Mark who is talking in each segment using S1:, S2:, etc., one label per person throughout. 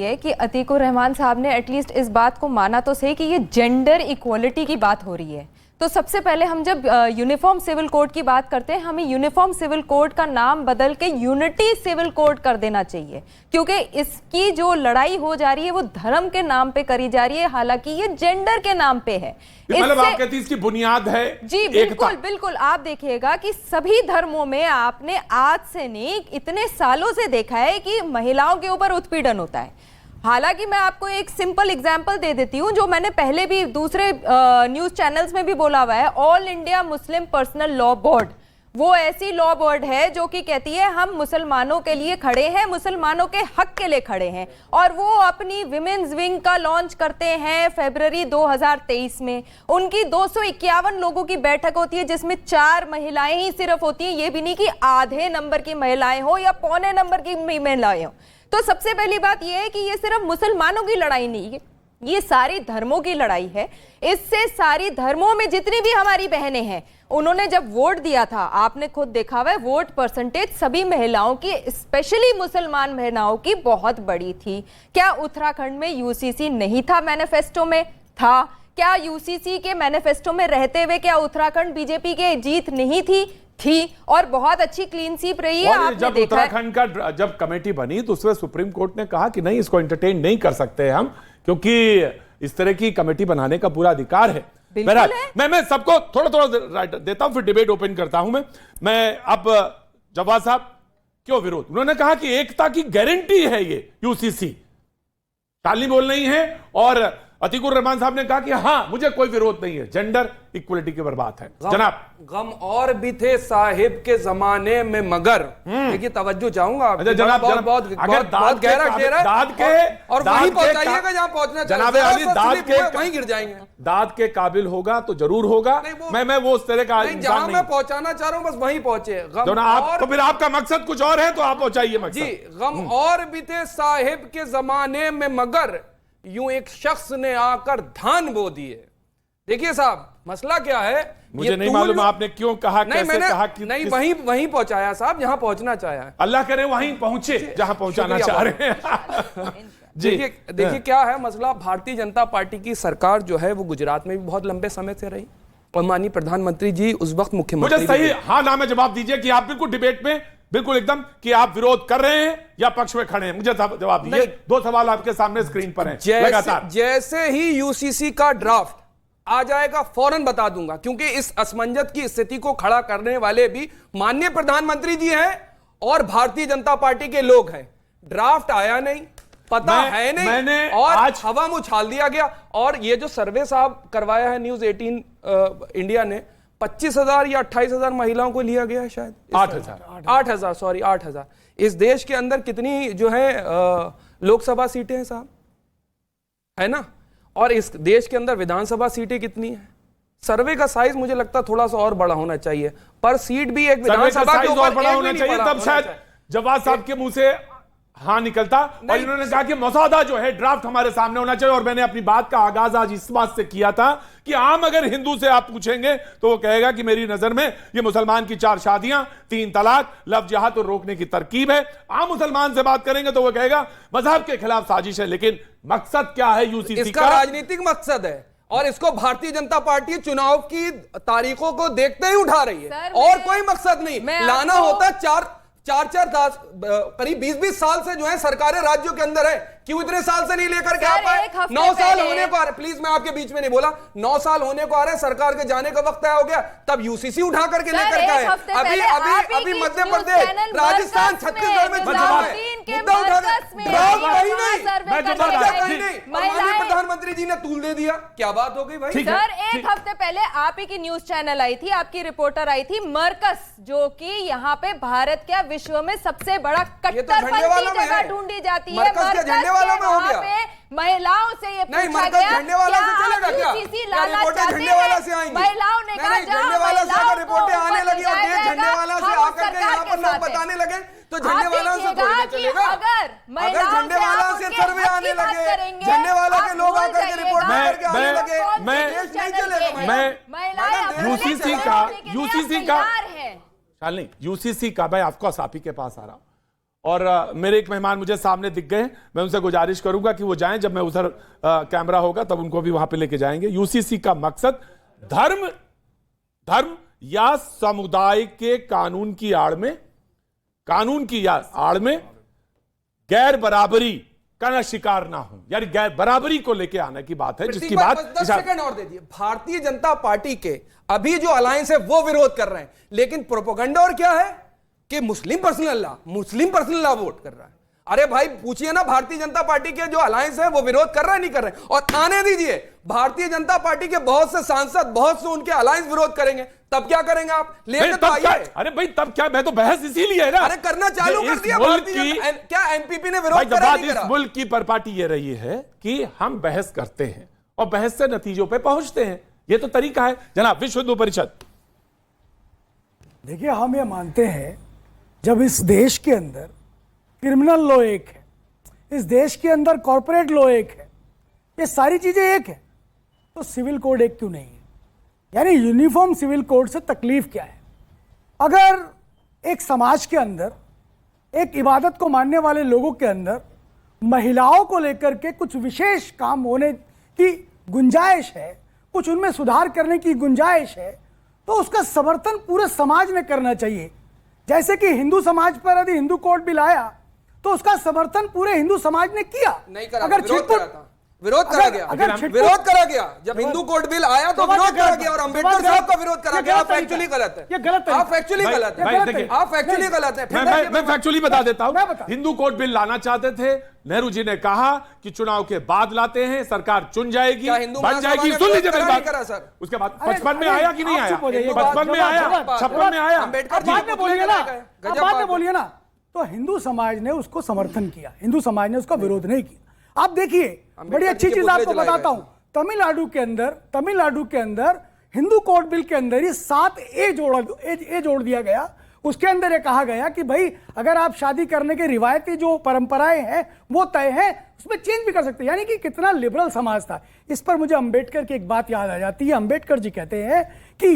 S1: है कि अतीकुर रहमान साहब ने एटलीस्ट इस बात को माना तो सही कि ये जेंडर इक्वलिटी की बात हो रही है। तो सबसे पहले हम जब यूनिफॉर्म सिविल कोड की बात करते हैं, हमें यूनिफॉर्म सिविल कोड का नाम बदल के यूनिटी सिविल कोड कर देना चाहिए, क्योंकि इसकी जो लड़ाई हो जा रही है वो धर्म के नाम पे करी जा रही है, हालांकि ये जेंडर के नाम पे है।
S2: मतलब आप कहती हैं इसकी बुनियाद है
S1: जी बिल्कुल बिल्कुल। आप देखिएगा कि सभी धर्मों में आपने आज से नहीं इतने सालों से देखा है कि महिलाओं के ऊपर उत्पीड़न होता है। हालांकि मैं आपको एक सिंपल एग्जांपल दे देती हूं, जो मैंने पहले भी दूसरे न्यूज चैनल्स में भी बोला हुआ है। All India Muslim personal law board वो ऐसी लॉ बोर्ड है जो कि कहती है हम मुसलमानों के लिए खड़े हैं, मुसलमानों के हक के लिए खड़े हैं, और वो अपनी विमेन्स विंग का लॉन्च करते हैं फरवरी 2023 में। उनकी 251 लोगों की बैठक होती है, जिसमें 4 महिलाएं ही सिर्फ होती हैं। ये भी नहीं कि आधे नंबर की महिलाएं हो या पौने नंबर की महिलाएं हो। तो सबसे पहली बात यह है कि ये सिर्फ मुसलमानों की लड़ाई नहीं है, ये सारी धर्मों की लड़ाई है। इससे सारी धर्मों में जितनी भी हमारी बहनें हैं, उन्होंने जब वोट दिया था, आपने खुद देखा हुआ है, वोट परसेंटेज सभी महिलाओं की, स्पेशली मुसलमान महिलाओं की बहुत बड़ी थी। क्या उत्तराखंड में यूसीसी नहीं था मैनिफेस्टो में? था। क्या यूसीसी के मैनिफेस्टो में रहते हुए क्या उत्तराखंड बीजेपी के जीत नहीं थी? थी, और बहुत अच्छी क्लीन स्वीप रही है। आपने
S2: जब
S1: देखा
S2: उत्तराखंड का जब कमेटी बनी तो उसमें सुप्रीम कोर्ट ने कहा कि नहीं, इसको एंटरटेन नहीं कर सकते हम, क्योंकि इस तरह की कमेटी बनाने का पूरा अधिकार है। मैं सबको थोड़ा थोड़ा राइट देता हूं, फिर डिबेट ओपन करता हूं। मैं अब जवाब साहब क्यों विरोध? उन्होंने कहा कि एकता की गारंटी है ये यूसीसी, टाली बोल नहीं है। और अतीकुर रहमान साहब ने कहा कि हां, मुझे कोई विरोध नहीं है, जेंडर इक्वलिटी की बात है। जनाब,
S3: गम और भी थे साहिब के जमाने में, मगर देखिए तवज्जो चाहूंगा,
S2: जनाब
S3: बहुत गहरा शेर है, और वहीं पहुंचाइएगा जहां पहुंचना चाहिए, वहीं गिर जाएंगे।
S2: दाद के काबिल होगा तो जरूर होगा। मैं वो उस तरह का
S3: जहां मैं पहुंचाना चाह रहा हूं बस वहीं पहुंचे।
S2: तो फिर आपका मकसद कुछ और है तो आप पहुंचाइए मकसद।
S3: जी, गम और भी थे साहिब के जमाने में, मगर यूं एक शख्स ने आकर धान बो दिए। देखिए साहब, मसला क्या है
S2: मुझे नहीं मालूम आपने क्यों कहा, कैसे कहा कि
S3: नहीं, वहीं पहुंचाया साहब जहां पहुंचना चाहा है।
S2: अल्लाह करे वहीं पहुंचे जहां पहुंचाना चाह रहे हैं।
S3: देखिए क्या है मसला। भारतीय जनता पार्टी की सरकार जो है वो गुजरात में भी बहुत लंबे समय से रही, और माननीय प्रधानमंत्री जी उस वक्त मुख्यमंत्री।
S2: मुझे सही हाँ ना में जवाब दीजिए कि आप बिल्कुल डिबेट में बिल्कुल एकदम कि आप विरोध कर रहे हैं या पक्ष में खड़े हैं। मुझे जवाब दीजिए। 2 सवाल आपके सामने स्क्रीन पर हैं लगातार।
S3: जैसे ही यूसीसी का ड्राफ्ट आ जाएगा फौरन बता दूंगा, क्योंकि इस असमंजस की स्थिति को खड़ा करने वाले भी माननीय प्रधानमंत्री जी हैं और भारतीय जनता पार्टी के लोग हैं। ड्राफ्ट आया नहीं, पता है नहीं, और आज हवा में उछाल दिया गया। और ये जो सर्वे साहब करवाया है न्यूज 18 इंडिया ने, 25,000 या 28,000 महिलाओं को लिया गया है, शायद 8,000 सॉरी 8,000। इस देश के अंदर कितनी जो है लोकसभा सीटें हैं साहब, है ना? और इस देश के अंदर विधानसभा सीटें कितनी हैं? सर्वे का साइज मुझे लगता थोड़ा सा और बड़ा होना चाहिए, पर सीट भी एक विधानसभा के ऊपर
S2: बड़ा होना चाहिए, तब शायद जवाब साहब के मुंह से हाँ निकलता। और इन्होंने कहा कि मसौदा जो है ड्राफ्ट हमारे सामने होना चाहिए। और मैंने अपनी बात का आगाज आज इस बात से किया था कि आम अगर हिंदू से आप पूछेंगे तो वो कहेगा कि मेरी नजर में ये मुसलमान की 4 शादियां, 3 तलाक, लव जिहाद को रोकने की तरकीब है। आम मुसलमान से बात करेंगे तो वो कहेगा मजहब के खिलाफ साजिश है। लेकिन मकसद क्या है यूसीसी का?
S3: राजनीतिक मकसद है, और इसको भारतीय जनता पार्टी चुनाव की तारीखों को देखते ही उठा रही है, और कोई मकसद नहीं। लाना होता 4 करीब 20 साल से जो है सरकारें राज्यों के अंदर है, क्यों इतने साल से नहीं लेकर के आ पाए? 9 साल होने को आ रहे, प्लीज मैं आपके बीच में नहीं बोला, 9 साल होने को आ रहे, सरकार के जाने का वक्त तय हो गया, तब यूसीसी उठा करके लेकर के आए। अभी मध्य प्रदेश, राजस्थान, छत्तीसगढ़ में चुनाव है, मुद्दा उठा माननीय प्रधानमंत्री जी ने तूल दे दिया। क्या बात हो गई भाई?
S1: सर, एक हफ्ते पहले आप ही की न्यूज चैनल आई थी, आपकी रिपोर्टर आई थी, मरकस, जो कि यहाँ पे भारत का विश्व में सबसे बड़ा कट्टरपंथी जगह ढूंढी जाती है। महिलाओं से ये पूछा गया,
S3: झंडे वाला से चलेगा क्या? झंडे वाला से आएंगे,
S1: महिलाओं ने कहा
S3: झंडे वाला से अगर रिपोर्टें आने लगी और झंडे वाला से आकर के यहाँ पर लोग बताने लगे तो झंडे वाला से थोड़ी ना चलेगा। अगर झंडे वाला से सर्वे आने लगे, झंडे वाला के लोग आकर के रिपोर्ट करके आने लगे, देश नहीं चलेगा।
S2: यूसीसी का मैं ऑफकोर्स आप ही के पास आ रहा हूं। और मेरे एक मेहमान मुझे सामने दिख गए, मैं उनसे गुजारिश करूंगा कि वो जाएं, जब मैं उधर कैमरा होगा तब उनको भी वहां पे लेके जाएंगे। यूसीसी का मकसद धर्म या समुदाय के कानून की आड़ में गैर बराबरी का ना शिकार ना हो, यानी गैर बराबरी को लेके आने की बात है, जिसकी बात
S3: 10 सेकंड और दे दिए। भारतीय जनता पार्टी के अभी जो अलायंस है वो विरोध कर रहे हैं, लेकिन प्रोपेगेंडा और क्या है कि मुस्लिम पर्सनल लॉ वोट कर रहा है। अरे भाई पूछिए ना, भारतीय जनता पार्टी के जो अलायंस है वो विरोध कर रहे हैं नहीं कर रहे? और आने दीजिए, भारतीय जनता पार्टी के बहुत से सांसद, बहुत से उनके अलायंस विरोध करेंगे, तब क्या करेंगे आप? लेके तो आइए।
S2: अरे भाई तब क्या, मैं तो बहस इसीलिए है ना,
S3: अरे करना चालू कर दिया क्या एमपीपी ने विरोध करा? नहीं करा?
S2: इस मुल्क की परिपाटी ये रही है कि हम बहस करते हैं और बहस से नतीजों पे पहुंचते हैं, ये तो तरीका है। जनाब विश्व हिंदू परिषद,
S4: देखिए हम ये मानते हैं जब इस देश के अंदर क्रिमिनल लॉ एक है, इस देश के अंदर कॉर्पोरेट लॉ एक है, ये सारी चीजें एक है, तो सिविल कोड एक क्यों नहीं है? यानी यूनिफॉर्म सिविल कोड से तकलीफ क्या है? अगर एक समाज के अंदर, एक इबादत को मानने वाले लोगों के अंदर महिलाओं को लेकर के कुछ विशेष काम होने की गुंजाइश है, कुछ उनमें सुधार करने की गुंजाइश है, तो उसका समर्थन पूरे समाज ने करना चाहिए। जैसे कि हिंदू समाज पर यदि हिंदू कोड बिल आया तो उसका समर्थन पूरे हिंदू समाज ने किया।
S3: नहीं करा, अगर विरोध करा गया जब हिंदू कोड बिल आया तो विरोध करा गया और अंबेडकर साहब का विरोध करा गया। आप एक्चुअली गलत है,
S4: ये गलत है,
S3: आप एक्चुअली गलत है, आप एक्चुअली गलत है।
S2: मैं फैक्चुअली बता देता हूं, हिंदू कोड बिल लाना चाहते थे, नेहरू जी ने कहा कि चुनाव के बाद लाते हैं, सरकार चुन जाएगी, बन जाएगी। सुन लीजिए मेरी बात सर, उसके बाद 55 में आया कि नहीं आया? 55 में आया, 56 में आया,
S3: अंबेडकर
S4: बाद में बोलिए ना। तो हिंदू समाज ने उसको समर्थन किया, हिंदू समाज ने उसका विरोध नहीं किया। आप देखिए, बड़ी अच्छी चीज आपको बताता हूं, तमिलनाडु के अंदर हिंदू कोड बिल के अंदर ही 7 ए जोड़ दिया गया। उसके अंदर ये कहा गया कि भाई अगर आप शादी करने के रिवायती जो परंपराएं हैं वो तय है, उसमें चेंज भी कर सकते हैं। यानी कि कितना लिबरल समाज था। इस पर मुझे अंबेडकर की एक बात याद आ जाती है। अंबेडकर जी कहते हैं कि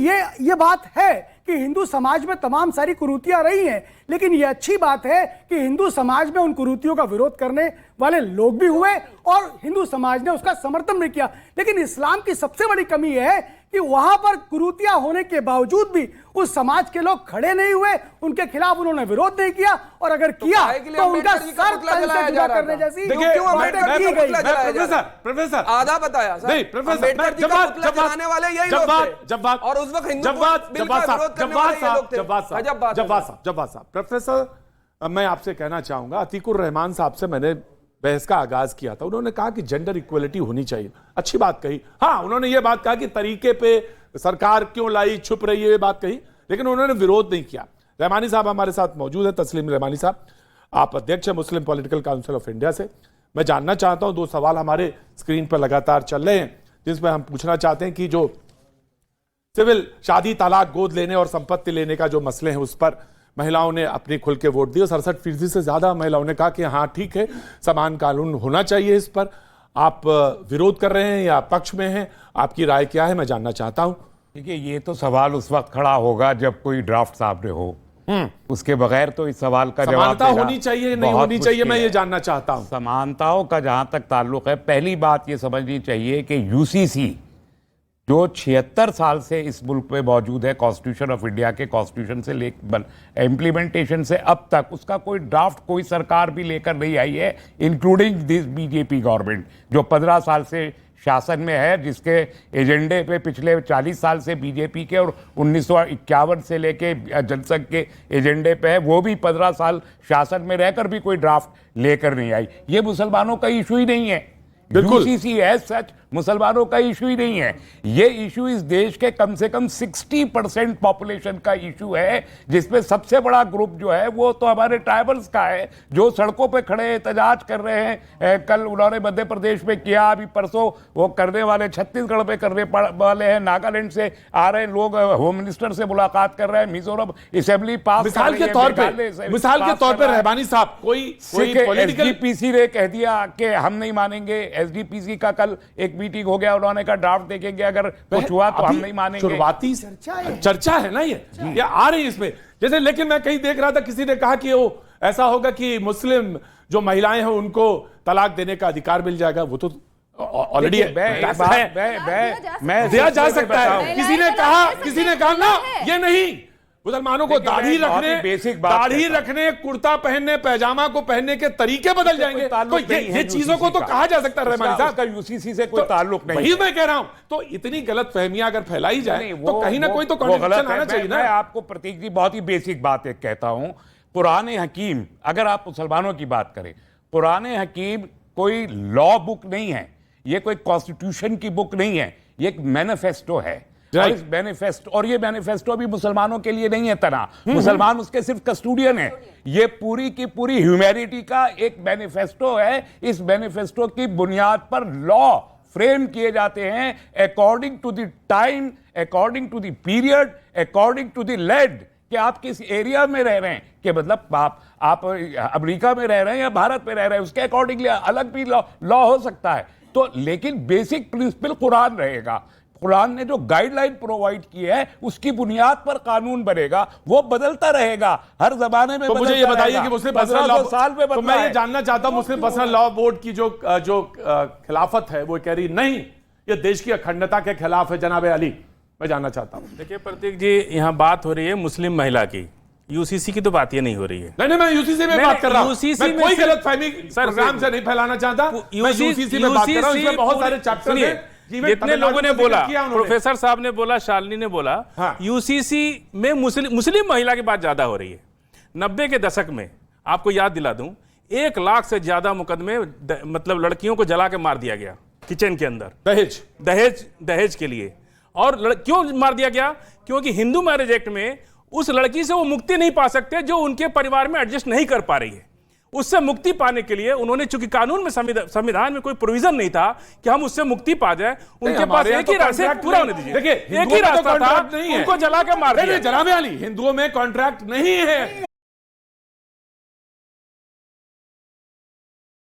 S4: ये बात है कि हिंदू समाज में तमाम सारी कुरीतियां रही हैं, लेकिन ये अच्छी बात है कि हिंदू समाज में उन कुरीतियों का विरोध करने वाले लोग भी हुए और हिंदू समाज ने उसका समर्थन भी किया। लेकिन इस्लाम की सबसे बड़ी कमी है कि वहां पर कुरीतियां होने के बावजूद भी उस समाज के लोग खड़े नहीं हुए, उनके खिलाफ उन्होंने विरोध नहीं किया, और अगर किया तो उनका सर तन से जुदा करने जैसी
S2: प्रोफेसर
S3: आधा बताया
S2: नहीं, प्रोफेसर जवाब
S3: वाले यही लोग थे और उस वक्त
S2: जवाब साहब, प्रोफेसर मैं आपसे कहना चाहूंगा, अतीकुर रहमान साहब से मैंने बहस का आगाज किया था, उन्होंने कहा कि जेंडर इक्वलिटी होनी चाहिए। अच्छी बात कही, हाँ उन्होंने ये बात कहा कि तरीके पे सरकार क्यों लाई, छुप रही है, ये बात कही, लेकिन उन्होंने विरोध नहीं किया। रहमानी साहब हमारे साथ मौजूद है, तस्लीम रहमानी साहब, आप अध्यक्ष हैं मुस्लिम पॉलिटिकल काउंसिल ऑफ इंडिया से। मैं जानना चाहता हूं, 2 सवाल हमारे स्क्रीन पर लगातार चल रहे हैं जिसमें हम पूछना चाहते हैं कि जो सिविल शादी, तलाक, गोद लेने और संपत्ति लेने का जो मसले हैं उस पर महिलाओं ने अपनी खुल के वोट दिए। 67% से ज्यादा महिलाओं ने कहा कि हाँ ठीक है, समान कानून होना चाहिए। इस पर आप विरोध कर रहे हैं या पक्ष में हैं, आपकी राय क्या है, मैं जानना चाहता हूं।
S5: देखिए, ये तो सवाल उस वक्त खड़ा होगा जब कोई ड्राफ्ट सामने हो, उसके बगैर तो इस सवाल का जवाब
S2: समानता होनी चाहिए नहीं होनी चाहिए, मैं ये जानना चाहता हूं।
S5: समानताओं का जहां तक ताल्लुक है, पहली बात ये समझनी चाहिए कि यूसीसी जो 76 साल से इस मुल्क में मौजूद है, कॉन्स्टिट्यूशन ऑफ इंडिया के कॉन्स्टिट्यूशन से लेकर इम्प्लीमेंटेशन से अब तक, उसका कोई ड्राफ्ट कोई सरकार भी लेकर नहीं आई है, इंक्लूडिंग दिस बीजेपी गवर्नमेंट जो 15 साल से शासन में है, जिसके एजेंडे पे पिछले 40 साल से बीजेपी के और 1951 से लेके जनसंघ के एजेंडे पे है, वो भी 15 साल शासन में रहकर भी कोई ड्राफ्ट लेकर नहीं आई। ये मुसलमानों का इशू ही नहीं है, यूसीसी एज सच मुसलमानों का इशू ही नहीं है। ये इशू इस देश के कम से कम 60% पॉपुलेशन का इशू है, जिसमें सबसे बड़ा ग्रुप जो है वो तो हमारे ट्राइबल्स का है, जो सड़कों पे खड़े एहतजाज कर रहे हैं। कल उन्होंने मध्य प्रदेश में किया, अभी परसों वो करने वाले छत्तीसगढ़ में करने वाले हैं, नागालैंड से आ रहे लोग होम मिनिस्टर से मुलाकात कर रहे हैं, मिजोरम असेंबली पास।
S2: मिसाल के तौर पर रहमानी साहब, कोई
S5: एसजीपीसी ने कह दिया कि हम नहीं मानेंगे। एसजीपीसी का कल एक मीटिंग हो गया, उन्होंने कहा ड्राफ्ट देखेंगे, अगर कुछ हुआ तो हम नहीं मानेंगे।
S2: शुरुआती चर्चा है ना ये आ रही है इसमें। जैसे लेकिन मैं कहीं देख रहा था, किसी ने कहा कि वो ऐसा होगा कि मुस्लिम जो महिलाएं हैं उनको तलाक देने का अधिकार मिल जाएगा? वो तो ऑलरेडी दिया जा सकता है। किसी ने कहा ना ये नहीं, मुसलमानों को दाढ़ी रखने, कुर्ता पहनने, पैजामा को पहनने के तरीके बदल जाएंगे, तो ये चीजों को तो कहा जा सकता है रहमानी साहब
S5: का यूसीसी से कोई ताल्लुक नहीं।
S2: वही मैं कह रहा हूं, तो इतनी गलत फहमियां अगर फैलाई जाए तो कहीं ना कोई तो कॉन्ट्रडिक्शन आना चाहिए ना।
S5: मैं आपको प्रतीक जी बहुत ही बेसिक बात एक कहता हूं, पुराने हकीम, अगर आप मुसलमानों की बात करें, पुराने हकीम कोई लॉ बुक नहीं है, ये कोई कॉन्स्टिट्यूशन की बुक नहीं है, ये एक मैनिफेस्टो है। और इस मैनिफेस्टो, और ये मैनिफेस्टो भी मुसलमानों के लिए नहीं है तना, मुसलमान उसके सिर्फ कस्टोडियन है। ये पूरी की पूरी ह्यूमैनिटी का एक मैनिफेस्टो है। इस मैनिफेस्टो की बुनियाद पर लॉ फ्रेम किए जाते हैं according to the time, according to the period, according to the land, कि आप किस एरिया में रह रहे हैं, कि मतलब आप अमेरिका में रह रहे हैं या भारत में रह रहे हैं, उसके अकॉर्डिंगली अलग भी लॉ हो सकता है। तो लेकिन बेसिक प्रिंसिपल कुरान रहेगा। कुरान ने जो गाइडलाइन प्रोवाइड की है उसकी बुनियाद पर कानून बनेगा, वो बदलता रहेगा हर जमाने में।
S2: तो मुझे ये बताइए कि मुस्लिम पर्सनल लॉ
S5: साल में,
S2: तो मैं ये जानना चाहता हूं, मुस्लिम पर्सनल लॉ बोर्ड की जो खिलाफत है वो कह रही नहीं, ये देश की अखंडता के खिलाफ है। जनाब अली, मैं जानना चाहता हूं।
S6: देखिए प्रतीक जी, यहाँ बात हो रही है मुस्लिम महिला की, यूसीसी की तो बात ये नहीं हो रही है।
S2: नहीं, मैं यूसीसी में बात कर रहा हूं।
S6: यूसीसी
S2: मैं कोई गलतफहमी प्रोग्राम से नहीं फैलाना चाहता, मैं यूसीसी में बात कर रहा हूं। इसमें बहुत सारे चैप्टर हैं।
S6: जितने लोगों ने बोला, प्रोफेसर साहब ने बोला, शालिनी ने बोला,
S2: हाँ।
S6: यूसीसी में मुस्लिम महिला की बात ज्यादा हो रही है। 90 के दशक में आपको याद दिला दूं, 1 लाख से ज्यादा मुकदमे मतलब लड़कियों को जला के मार दिया गया किचन के अंदर, दहेज के लिए। और क्यों मार दिया गया? क्योंकि हिंदू मैरिज एक्ट में उस लड़की से वो मुक्ति नहीं पा सकते जो उनके परिवार में एडजस्ट नहीं कर पा रही है। उससे मुक्ति पाने के लिए उन्होंने, चूंकि कानून में संविधान में कोई प्रोविजन नहीं था कि हम उससे मुक्ति पा जाए, उनके पास एक ही रास्ता, पूरा होने दीजिए,
S2: देखिए
S6: एक ही रास्ता था, उनको जला के मार दिया।
S2: जनाब अली, हिंदुओं में कॉन्ट्रैक्ट नहीं है।